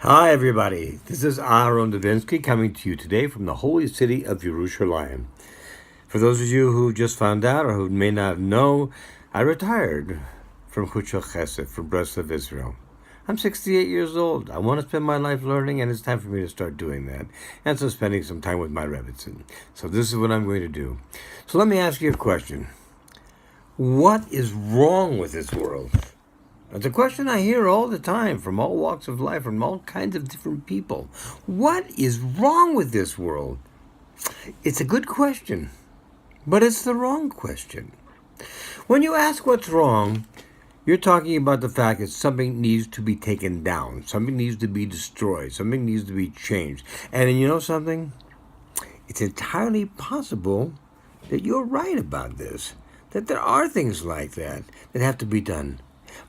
Hi, everybody. This is Aharon Dobinsky coming to you today from the holy city of Jerusalem. For those of you who just found out or who may not know, I retired from Chutzpah Chesed, from Breslov, Israel. I'm 68 years old. I want to spend my life learning, and it's time for me to start doing that. And so spending some time with my Rebbitzin. So this is what I'm going to do. So let me ask you a question. What is wrong with this world? It's a question I hear all the time from all walks of life, from all kinds of different people. What is wrong with this world? It's a good question, but it's the wrong question. When you ask what's wrong, you're talking about the fact that something needs to be taken down, something needs to be destroyed, something needs to be changed. And you know something? It's entirely possible that you're right about this, that there are things like that have to be done.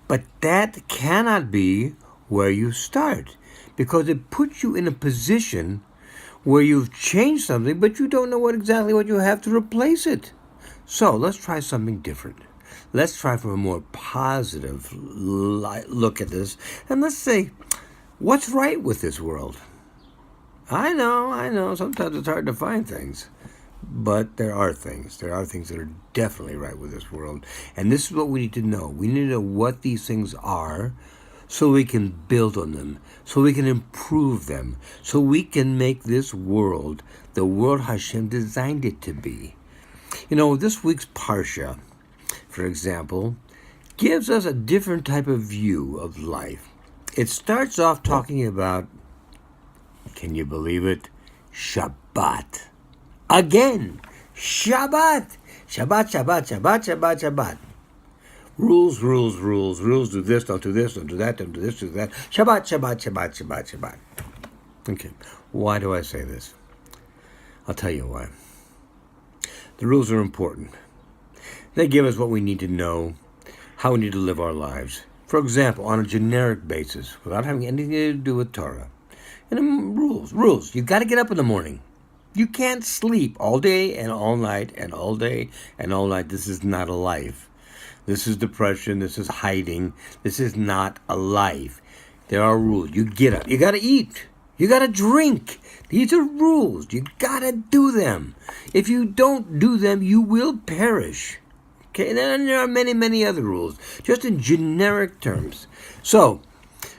But that cannot be where you start, because it puts you in a position where you've changed something, but you don't know exactly what you have to replace it. So let's try something different. Let's try from a more positive look at this, and let's say, what's right with this world? I know, sometimes it's hard to find things. But there are things that are definitely right with this world. And this is what we need to know. We need to know what these things are so we can build on them, so we can improve them, so we can make this world the world Hashem designed it to be. This week's Parsha, for example, gives us a different type of view of life. It starts off talking about, can you believe it? Shabbat. Again, Shabbat. Rules, do this, don't do this, don't do that, don't do this, do that. Shabbat. Okay, why do I say this? I'll tell you why. The rules are important. They give us what we need to know, how we need to live our lives. For example, on a generic basis, without having anything to do with Torah. And rules. You got to get up in the morning. You can't sleep all day and all night and all day and all night. This is not a life. This is depression. This is hiding. This is not a life. There are rules. You get up. You got to eat. You got to drink. These are rules. You got to do them. If you don't do them, you will perish. Okay, and then there are many, many other rules, just in generic terms. So,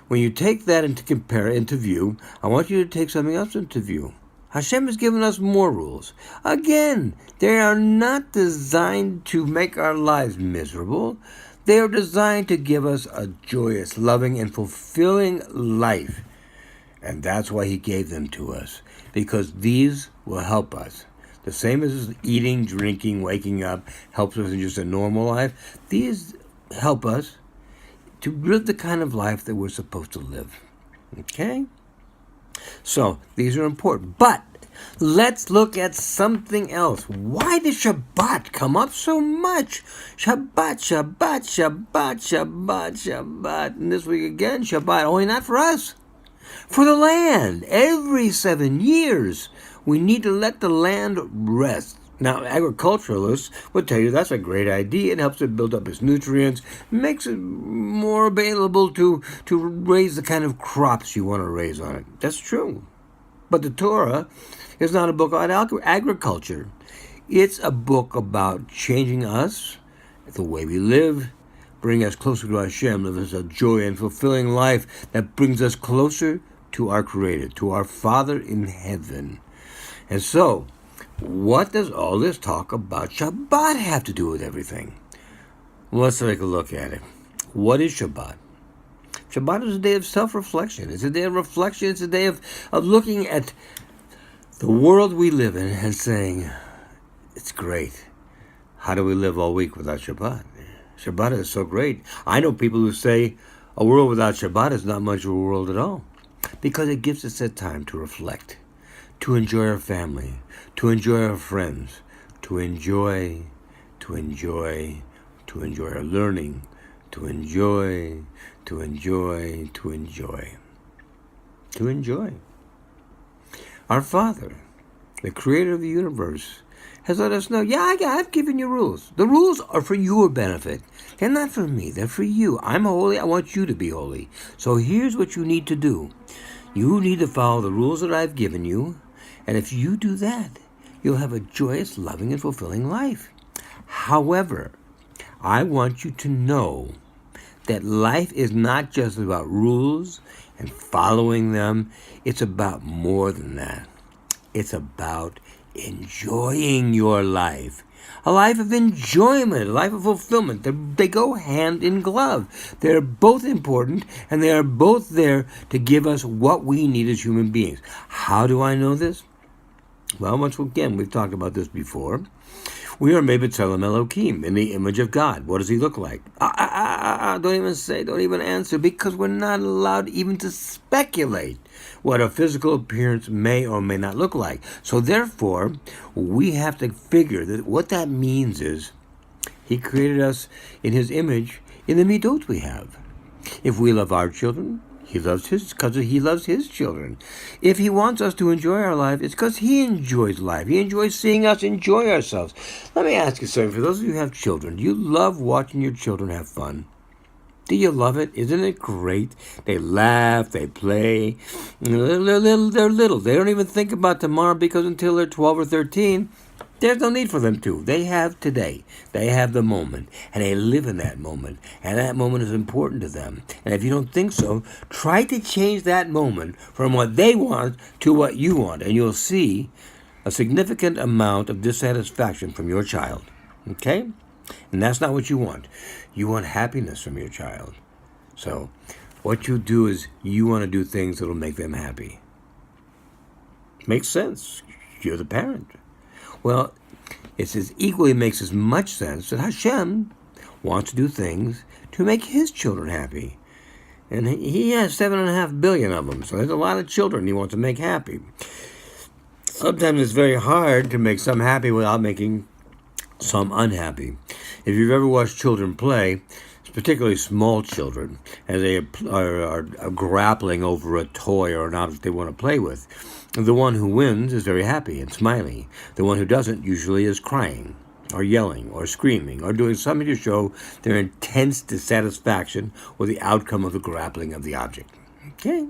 when you take that into view, I want you to take something else into view. Hashem has given us more rules. Again, they are not designed to make our lives miserable. They are designed to give us a joyous, loving, and fulfilling life. And that's why He gave them to us, because these will help us. The same as eating, drinking, waking up helps us in just a normal life. These help us to live the kind of life that we're supposed to live. Okay? So, these are important. But let's look at something else. Why does Shabbat come up so much? Shabbat. And this week again, Shabbat, only not for us. For the land. Every 7 years, we need to let the land rest. Now, agriculturalists would tell you that's a great idea. It helps it build up its nutrients, makes it more available to raise the kind of crops you want to raise on it. That's true. But the Torah is not a book about agriculture. It's a book about changing us, the way we live, bring us closer to Hashem, live us a joy and fulfilling life that brings us closer to our Creator, to our Father in heaven. And so, what does all this talk about Shabbat have to do with everything? Well, let's take a look at it. What is Shabbat? Shabbat is a day of self-reflection. It's a day of reflection. It's a day of looking at the world we live in and saying, it's great. How do we live all week without Shabbat? Shabbat is so great. I know people who say a world without Shabbat is not much of a world at all, because it gives us that time to reflect, to enjoy our family, to enjoy our friends, to enjoy our learning, to enjoy. Our Father, the Creator of the universe, has let us know, I've given you rules. The rules are for your benefit. They're not for me. They're for you. I'm holy. I want you to be holy. So here's what you need to do. You need to follow the rules that I've given you. And if you do that, you'll have a joyous, loving, and fulfilling life. However, I want you to know that life is not just about rules and following them. It's about more than that. It's about enjoying your life. A life of enjoyment, a life of fulfillment. They go hand in glove. They're both important, and they are both there to give us what we need as human beings. How do I know this? Well, once again, we've talked about this before. We are made b'tselem Elohim, in the image of God. What does he look like? Don't even say, don't even answer, because we're not allowed even to speculate what a physical appearance may or may not look like. So therefore, we have to figure that what that means is he created us in his image in the midot we have. If we love our children, he loves his, because he loves his children. If he wants us to enjoy our life, it's because he enjoys life. He enjoys seeing us enjoy ourselves. Let me ask you something. For those of you who have children, do you love watching your children have fun? Do you love it? Isn't it great? They laugh, they play. They're little. They don't even think about tomorrow, because until they're 12 or 13, there's no need for them to. They have today. They have the moment, and they live in that moment, and that moment is important to them. And if you don't think so, try to change that moment from what they want to what you want, and you'll see a significant amount of dissatisfaction from your child. Okay? And that's not what you want. You want happiness from your child. So what you do is you want to do things that will make them happy. Makes sense. You're the parent. Well, it equally makes as much sense that Hashem wants to do things to make his children happy. And he has 7.5 billion of them, so there's a lot of children he wants to make happy. Sometimes it's very hard to make some happy without making some unhappy. If you've ever watched children play, particularly small children, as they are grappling over a toy or an object they want to play with, the one who wins is very happy and smiling. The one who doesn't usually is crying or yelling or screaming or doing something to show their intense dissatisfaction with the outcome of the grappling of the object. Okay?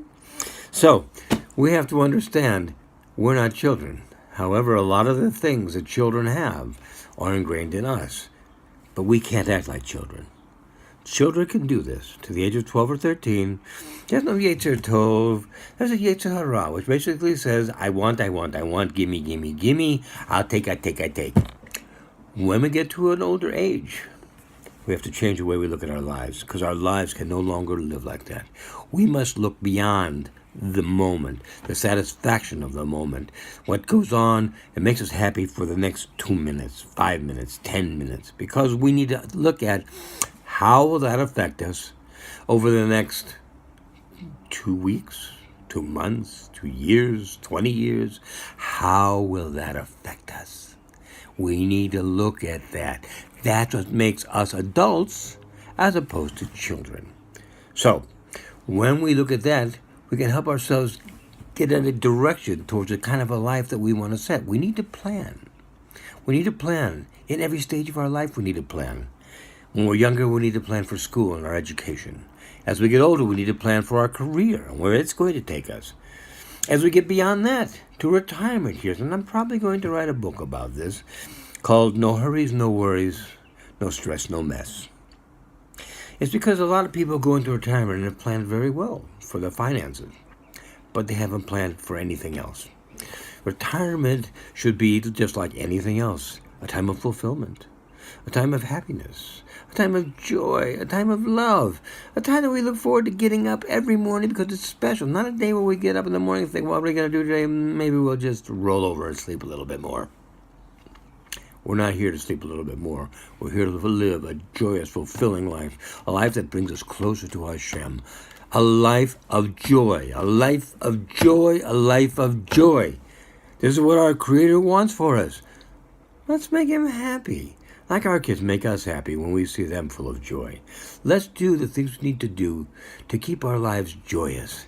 So, we have to understand we're not children. However, a lot of the things that children have are ingrained in us. But we can't act like children. Children can do this. To the age of 12 or 13, there's no Yetzer Tov. There's a Yetzer Hara, which basically says, I want, gimme, I'll take. When we get to an older age, we have to change the way we look at our lives, because our lives can no longer live like that. We must look beyond the moment, the satisfaction of the moment. What goes on, it makes us happy for the next 2 minutes, 5 minutes, 10 minutes, because we need to look at how will that affect us over the next 2 weeks, 2 months, 2 years, 20 years? How will that affect us? We need to look at that. That's what makes us adults as opposed to children. So, when we look at that, we can help ourselves get in a direction towards the kind of a life that we want to set. We need to plan. We need to plan. In every stage of our life, we need to plan. When we're younger, we need to plan for school and our education. As we get older, we need to plan for our career and where it's going to take us. As we get beyond that, to retirement years, and I'm probably going to write a book about this, called No Hurries, No Worries, No Stress, No Mess. It's because a lot of people go into retirement and have planned very well for their finances, but they haven't planned for anything else. Retirement should be just like anything else, a time of fulfillment, a time of happiness, a time of joy, a time of love, a time that we look forward to getting up every morning because it's special. Not a day where we get up in the morning and think, what are we going to do today? Maybe we'll just roll over and sleep a little bit more. We're not here to sleep a little bit more. We're here to live a joyous, fulfilling life, a life that brings us closer to Hashem, a life of joy, a life of joy, a life of joy. This is what our Creator wants for us. Let's make Him happy. Like our kids make us happy when we see them full of joy. Let's do the things we need to do to keep our lives joyous.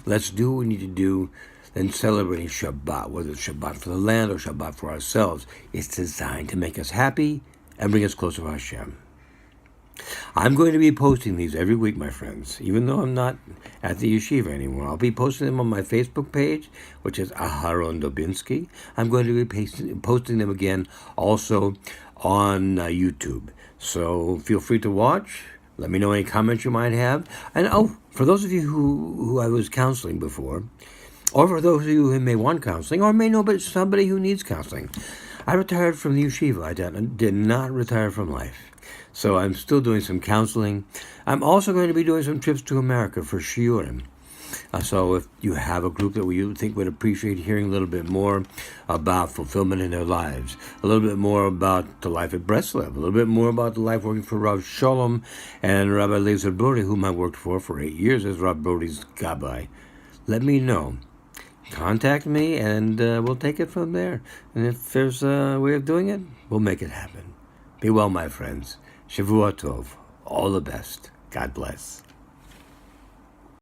Let's do what we need to do in celebrating Shabbat, whether it's Shabbat for the land or Shabbat for ourselves. It's designed to make us happy and bring us closer to Hashem. I'm going to be posting these every week, my friends, even though I'm not at the yeshiva anymore. I'll be posting them on my Facebook page, which is Aharon Dobinsky. I'm going to be posting them again also on YouTube. So feel free to watch. Let me know any comments you might have. And for those of you who I was counseling before, or for those of you who may want counseling, or may know but somebody who needs counseling, I retired from the yeshiva. I did not retire from life. So I'm still doing some counseling. I'm also going to be doing some trips to America for shiurim. So if you have a group that you think would appreciate hearing a little bit more about fulfillment in their lives, a little bit more about the life at Breslev, a little bit more about the life working for Rav Shalom and Rabbi Lezer Brody, whom I worked for 8 years as Rav Brody's gabbai, let me know. Contact me and we'll take it from there. And if there's a way of doing it, we'll make it happen. Be well, my friends. Shavua Tov. All the best. God bless.